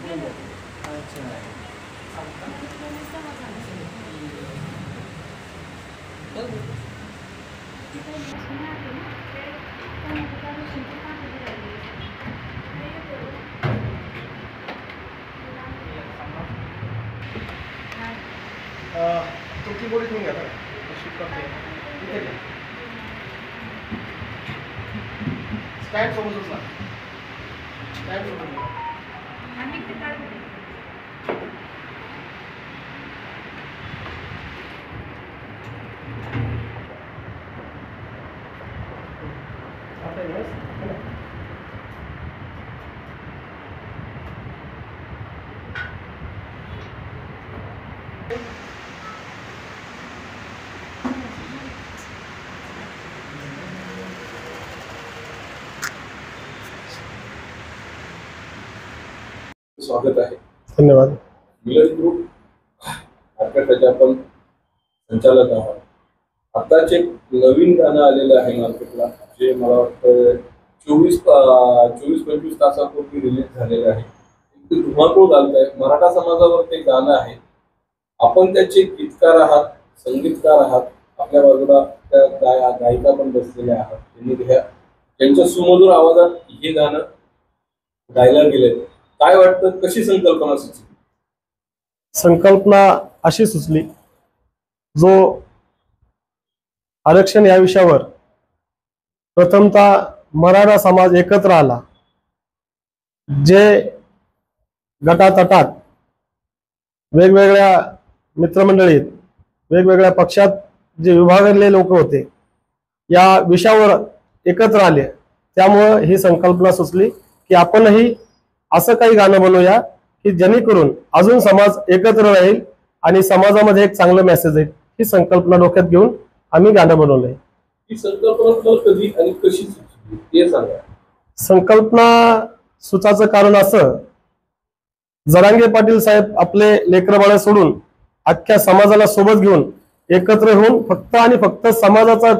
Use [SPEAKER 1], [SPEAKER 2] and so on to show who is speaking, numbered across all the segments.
[SPEAKER 1] तो कीबोर्ड घेऊन घ्या ना, शिफ्ट करते इथे घ्या, स्टँड सोबतच ना, स्टँड सोबत घ्या. आता येस स्वागत आहे.
[SPEAKER 2] धन्यवाद.
[SPEAKER 1] मिलन ग्रुप मार्केटचे आपण संचालक आहात. आताच एक नवीन गाणं आलेलं आहे मार्केटला, जे मला वाटतं 24-25 तासापूर्वी रिलीज झालेलं आहे. धुमाकूळ घालतंय. मराठा समाजावर ते गाणं आहे. आपण त्याचे गीतकार आहात, संगीतकार आहात. आपल्या बाजूला त्या गायिका पण बसलेल्या आहात. त्यांच्या सुमधुर आवाजात हे गाणं गायला गेले. काय वाटतं, कशी संकल्पना सुचली?
[SPEAKER 2] संकल्पना अशी सुचली, जो आरक्षण या विषयावर प्रथमतः मराठा समाज एकत्र आला, जे गटातटात वेगवेगळ्या मित्रमंडळीत वेगवेगळ्या पक्षात जे विभागलेले लोक होते, या विषयावर एकत्र आले. त्यामुळे ही संकल्पना सुचली की आपणही असं काही गाणं बनवूया की जेणेकरून अजून समाज एकत्र राहील आणि समाजामध्ये एक चांगलं मेसेज आहे. ही संकल्पना डोक्यात घेऊन आम्ही गाणं बनवलंय.
[SPEAKER 1] ही संकल्पना कधी आणि कशी सुचली ते सांगा.
[SPEAKER 2] संकल्पना सुचाचं कारण असं, जरांगे पाटील साहेब आपले लेकरबाळ सोडून अख्ख्या समाजाला सोबत घेऊन एकत्र होऊन फक्त आणि फक्त समाजाचा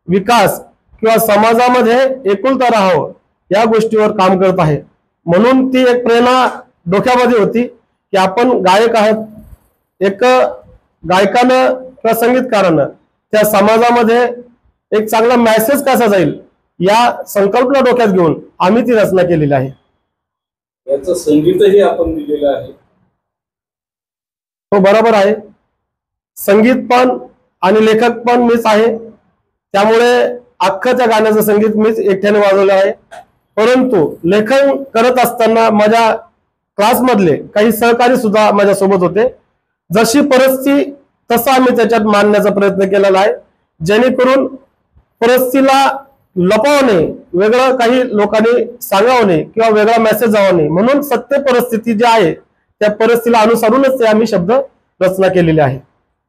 [SPEAKER 2] विकास किंवा समाजामध्ये एकुलता राहावं या गोष्टीवर काम करत आहे. म्हणून ती एक प्रेरणा डोक्यामध्ये होती की आपण गायक आहात, एक गायकानं किंवा संगीतकारानं त्या समाजामध्ये एक चांगला मेसेज कसा जाईल या संकल्पना डोक्यात घेऊन आम्ही ती रचना केलेली आहे.
[SPEAKER 1] याचं संगीतही आपण दिलेलं आहे.
[SPEAKER 2] हो बरोबर आहे. संगीत पण आणि लेखक पण मीच आहे. त्यामुळे अख्खं त्या गाण्याचं संगीत मीच एकट्याने वाजवलं आहे. परंतु लेखन करत असताना माझ्या क्लासमधले काही सहकारी सुद्धा माझ्या सोबत होते. जशी परिस्थिती तसा आम्ही त्याच्यात मांडण्याचा प्रयत्न केलेला आहे, जेणेकरून परिस्थितीला लपवू नये, वेगळं काही लोकांनी सांगावं नाही किंवा वेगळा मेसेज जावा नाही, म्हणून सत्य परिस्थिती जी आहे त्या परिस्थितीला अनुसरूनच ते आम्ही शब्द रचना केलेली आहे.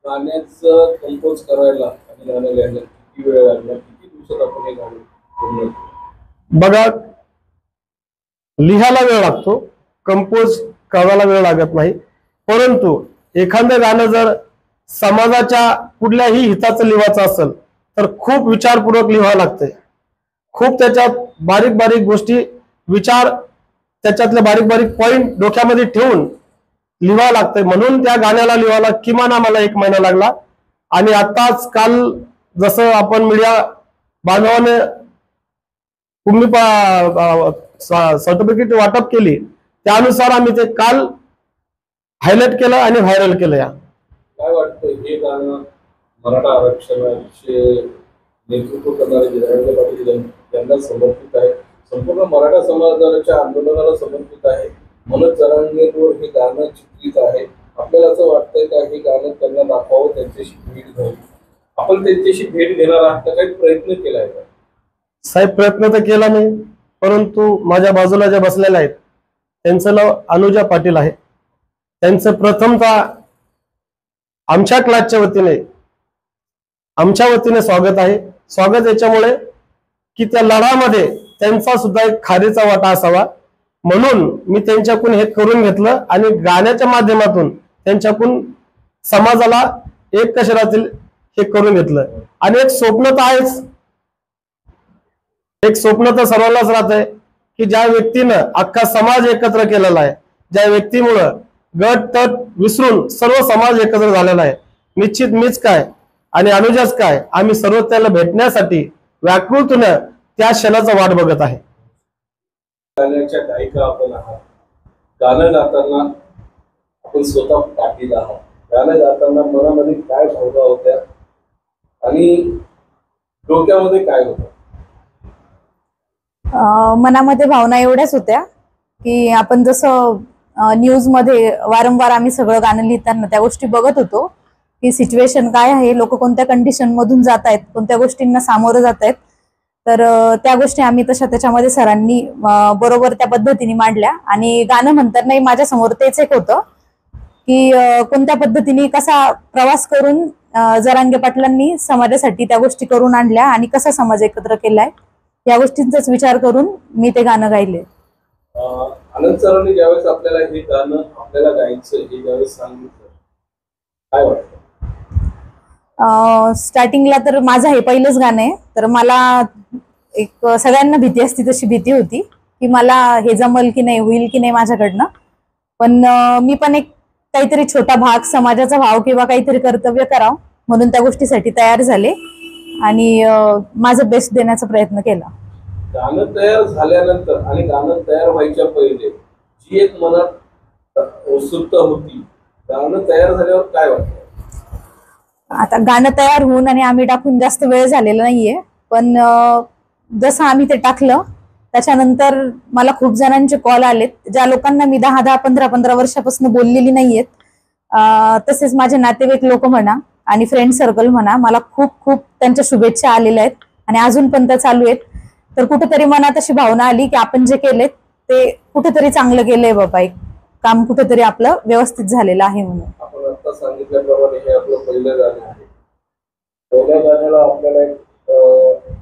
[SPEAKER 1] गाण्याचं कंपोज करायला आणि गाणं लिहायला किती वेळ लागला, किती दिवसात आपण हे गाणं पूर्ण?
[SPEAKER 2] बघा, लिहायला वेळ लागतो, कंपोज करायला वेळ लागत नाही. परंतु एखादं गाणं जर समाजाच्या कुठल्याही हिताचं लिहायचं असेल तर खूप विचारपूर्वक लिहावं लागतंय. खूप त्याच्यात बारीक बारीक गोष्टी विचार, त्याच्यातले बारीक बारीक पॉइंट डोक्यामध्ये ठेवून लिहावं लागतंय. म्हणून त्या गाण्याला लिहायला किमान आम्हाला 1 महिना लागला. आणि आताच काल जसं आपण मीडिया बांधवाने तुम्ही सर्टिफिकेट वाटप केली, त्यानुसार आम्ही ते काल हायलाइट केलं आणि व्हायरल केलं. या
[SPEAKER 1] काय वाटतं, हे गाणं मराठा आरक्षणाचे नेतृत्व करणारे जरांगे पाटील यांना समर्पित आहे, संपूर्ण मराठा समाजाच्या आंदोलनाला समर्पित आहे. मनोज जरांगेंवर हे गाणं चित्रित आहे. आपल्याला असं वाटतंय का हे गाणं त्यांना दाखवावं, त्यांच्याशी भेट घ्यावी? आपण त्यांच्याशी भेट घेणार आहात का? काही प्रयत्न केलाय का?
[SPEAKER 2] साहेब, प्रयत्न तर केला नाही, परंतु माझ्या बाजूला ज्या बसलेल्या आहेत त्यांचं नाव अनुजा पाटील आहे. त्यांचं प्रथमतः आमच्या क्लासच्या वतीने आमच्या वतीने स्वागत आहे. स्वागत याच्यामुळे की त्या लढ्यामध्ये त्यांचा सुद्धा एक खारीचा वाटा असावा, म्हणून मी त्यांच्याकडून हे करून घेतलं आणि गाण्याच्या माध्यमातून त्यांच्याकडून समाजाला एक कशा राहतील हे करून घेतलं. आणि एक स्वप्न तर आहेच, एक स्वप्न तर सर्वांनाच राहत आहे की ज्या व्यक्तीनं अख्खा समाज एकत्र केलेला आहे ज्या व्यक्तीमुळं गट तट विसरून सर्व समाज एकत्र झालेला आहे. निश्चित मीच काय आणि अनुजाच काय, आम्ही सर्व त्याला भेटण्यासाठी व्याकुळतेने त्या क्षणाचा वाट बघत आहे.
[SPEAKER 1] गाण्याच्या गायिका आपण आहात. गाणं गाताना आपण स्वतः पाठीला आहात. गाणं गाताना मनामध्ये काय भावना होत्या आणि डोक्यामध्ये काय होतं?
[SPEAKER 3] मनामध्ये भावना एवढ्याच होत्या की आपण जसं न्यूज मध्ये वारंवार आम्ही सगळं गाणं लिहिताना त्या गोष्टी बघत होतो की सिच्युएशन काय आहे, लोक कोणत्या कंडिशन मधून जात आहेत, कोणत्या गोष्टींना सामोरं जात आहेत. तर त्या गोष्टी आम्ही तशा त्याच्यामध्ये सरांनी बरोबर त्या पद्धतीने मांडल्या. आणि गाणं म्हणतानाही माझ्या समोर तेच एक होतं की कोणत्या पद्धतीने कसा प्रवास करून जरांगे पाटलांनी समाजासाठी त्या गोष्टी करून आणल्या आणि कसा समाज एकत्र केलाय या गोष्टींचाच विचार करून मी ते गाणं गायले.
[SPEAKER 1] आनंद सरांनी ज्यावेळेस आपल्याला हे गाणं आपल्याला गायचं हे ज्यावेळेस सांगितलं, काय वाटतं?
[SPEAKER 3] स्टार्टिंगला तर माझं हे पहिलंच गाणं आहे, तर मला एक सगळ्यांना भीती असती तशी भीती होती की मला हे जमल की नाही, होईल की नाही माझ्याकडनं. पण मी पण एक काहीतरी छोटा भाग, समाजाचा भाव किंवा काहीतरी कर्तव्य करावं म्हणून त्या गोष्टीसाठी तयार झाले आणि माझं बेस्ट देण्याचा प्रयत्न केला.
[SPEAKER 1] गाणं तयार झाल्यानंतर आणि गाणं तयार व्हायच्या पहिले जी एक मनात उत्सुकता होती, गाणं तयार झाल्यावर काय वाटतं?
[SPEAKER 3] आता गाणं तयार होऊन आणि आम्ही टाकून जास्त वेळ झालेला नाहीये, पण जसं आम्ही ते टाकलं त्याच्यानंतर मला खूप जणांचे कॉल आलेत, ज्या लोकांना मी 10-10, 15-15 वर्षापासून बोललेली नाहीयेत. तसेच माझे नातेवाईक लोक म्हणा आणि फ्रेंड सर्कल म्हणा, मला खूप खूप त्यांच्या शुभेच्छा आलेल्या आहेत आणि अजून पण त्या चालू आहेत. तर कुठेतरी मनात अशी भावना आली की आपण जे केलेत ते कुठेतरी चांगलं केलंय बाबा, एक काम कुठेतरी आपलं व्यवस्थित झालेलं आहे म्हणून.
[SPEAKER 1] आपण आता सांगितल्याप्रमाणे हे आपलं पहिलं गाणं आहे. पहिल्या गाण्याला आपल्याला एक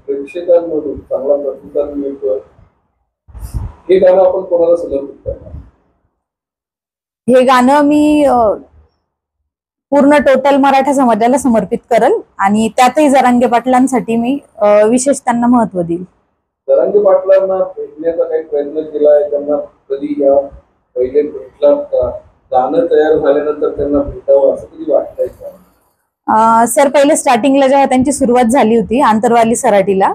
[SPEAKER 1] प्रेक्षकांमधून चांगला प्रतिसाद मिळतो. हे गाणं आपण कोणाला समर्पित करणार?
[SPEAKER 3] हे गाणं मी पूर्ण टोटल मराठा समाजाला समर्पित करल आणि त्यातही जरांगे पाटलांसाठी मी विशेष त्यांना महत्व देईल.
[SPEAKER 1] जरांगे पाटलांना भेटण्याचा काही प्रयत्न केलाय? त्यांना कधी या पहिले भेटला का? गाणं तयार झाल्यानंतर त्यांना भेटावं असं कधी वाटतंय का?
[SPEAKER 3] सर, पहिले स्टार्टिंगला जेव्हा त्यांची सुरुवात झाली होती आंतरवाली सराटीला,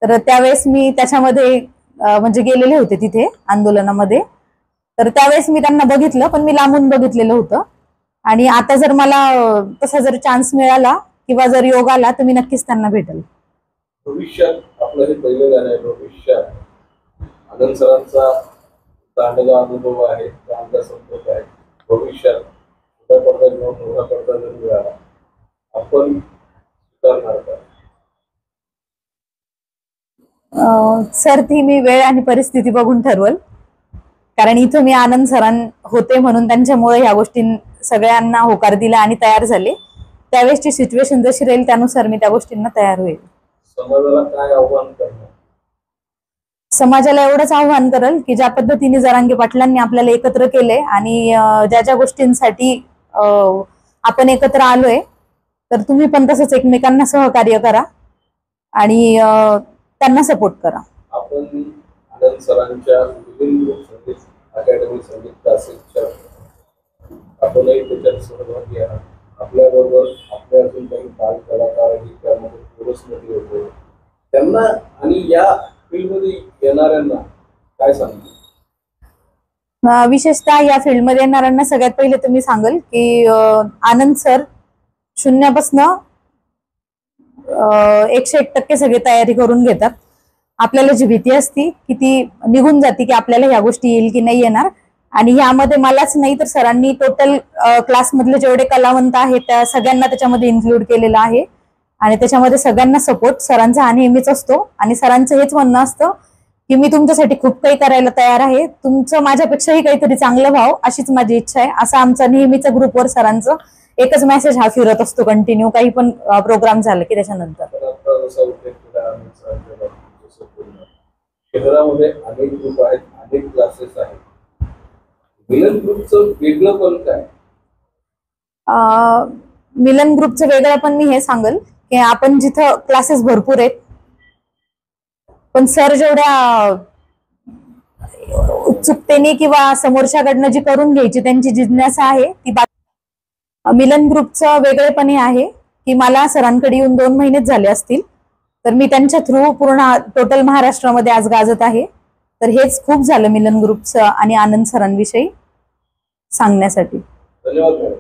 [SPEAKER 3] तर त्यावेळेस मी त्याच्यामध्ये म्हणजे गेलेले होते तिथे आंदोलनामध्ये. तर त्यावेळेस मी त्यांना बघितलं, पण मी लांबून बघितलेलं होतं. आणि आता जर मला तसा जर चान्स मिळाला किंवा जर योग आला तर मी नक्कीच त्यांना भेटेल.
[SPEAKER 1] भविष्यात आपलं हे पहिलं गाणं आहे. भविष्यात आनंद सरांचा दांडगा अनुभव आहे, चांगला संपर्क आहे. भविष्यात छोटा पडदा किंवा मोठा पडदा जर मिळाला आपण स्वीकारणार का?
[SPEAKER 3] सर, ती मी वेळ आणि परिस्थिती बघून ठरवल. कारण इथं मी आनंद सरां होते म्हणून त्यांच्यामुळे ह्या गोष्टी सगळ्यांना होकार दिला आणि तयार झाले. त्यावेळेसची सिच्युएशन जशी राहील त्यानुसार मी त्या गोष्टींना तयार होईल.
[SPEAKER 1] समाजाला काय आव्हान करणार?
[SPEAKER 3] समाजाला एवढंच आव्हान करल की ज्या पद्धतीने जरांगे पाटलांनी आपल्याला एकत्र केले आणि ज्या ज्या गोष्टींसाठी आपण एकत्र आलोय, तर तुम्ही पण तसंच एकमेकांना सहकार्य करा आणि त्यांना सपोर्ट करा.
[SPEAKER 1] आपण आनंद सरांच्या मिलिंद ग्रुप संगीत अकॅडमी संगीत क्लासेसच्या आपणही त्याच्यात सहभागी आहात. आपल्याबरोबर आपले अजून काही बाल कलाकारही त्यामध्ये पुरस्कृती होते. त्यांना आणि या फील्डमध्ये येणाऱ्यांना काय सांगतो?
[SPEAKER 3] विशेषतः या फील्डमध्ये येणाऱ्यांना सगळ्यात पहिले तर मी सांगेल की आनंद सर शून्यापासून 101% सगळी तयारी करून घेतात. आपल्याला जी भीती असती की ती निघून जाते की आपल्याला ह्या गोष्टी येईल की नाही येणार. आणि यामध्ये मलाच नाही तर सरांनी टोटल क्लासमधले जेवढे कलावंत आहेत त्या सगळ्यांना त्याच्यामध्ये इन्क्लूड केलेलं आहे आणि त्याच्यामध्ये सगळ्यांना सपोर्ट सरांचा हा नेहमीच असतो. आणि सरांचं हेच म्हणणं असतं की मी तुमच्यासाठी खूप काही करायला तयार आहे, तुमचं माझ्यापेक्षाही काहीतरी चांगलं व्हावं अशीच माझी इच्छा आहे. असा आमचा नेहमीचा ग्रुपवर सरांचं एकच मेसेज हा फिरत असतो कंटिन्यू, काही पण प्रोग्राम झाला की त्याच्यानंतर.
[SPEAKER 1] शहरामध्ये अनेक ग्रुप आहेत, अनेक क्लासेस आहेत. मिलन ग्रुपचं वेगळं पण काय?
[SPEAKER 3] मिलन ग्रुपचं वेगळं पण मी हे सांगेल की आपण जिथं क्लासेस भरपूर आहेत, पण सर जेवढ्या उत्सुकतेने किंवा समोरच्याकडनं जी करून घ्यायची त्यांची जिज्ञासा आहे ती मिलन ग्रुपचं वेगळेपणे आहे की मला सरांकडे येऊन 2 महिनेच झाले असतील, तर मी त्यांच्या थ्रू पूर्ण टोटल महाराष्ट्रामध्ये आज गाजत आहे. तर हेच खूप झालं मिलन ग्रुपचं आणि आनंद सरांविषयी सांगण्यासाठी.
[SPEAKER 1] धन्यवाद मॅडम.